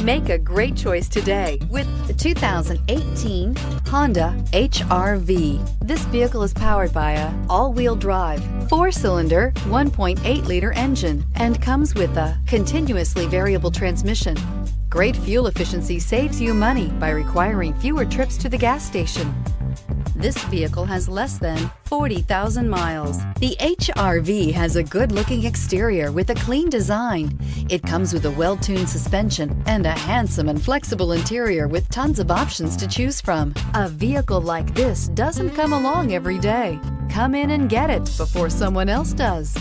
Make a great choice today with the 2018 Honda HR-V. This vehicle is powered by a all-wheel drive, 4-cylinder, 1.8-liter engine and comes with a continuously variable transmission. Great fuel efficiency saves you money by requiring fewer trips to the gas station. This vehicle has less than 40,000 miles. The HR-V has a good-looking exterior with a clean design. It comes with a well-tuned suspension and a handsome and flexible interior with tons of options to choose from. A vehicle like this doesn't come along every day. Come in and get it before someone else does.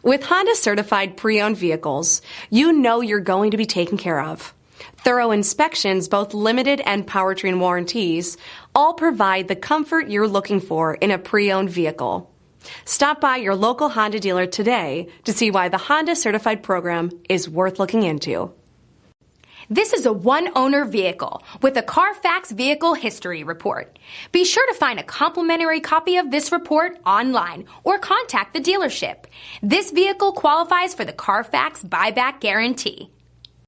With Honda certified pre-owned vehicles, you know you're going to be taken care of. Thorough inspections, both limited and powertrain warranties, all provide the comfort you're looking for in a pre-owned vehicle. Stop by your local Honda dealer today to see why the Honda certified program is worth looking into. This is a one-owner vehicle with a Carfax Vehicle History Report. Be sure to find a complimentary copy of this report online or contact the dealership. This vehicle qualifies for the Carfax Buyback Guarantee.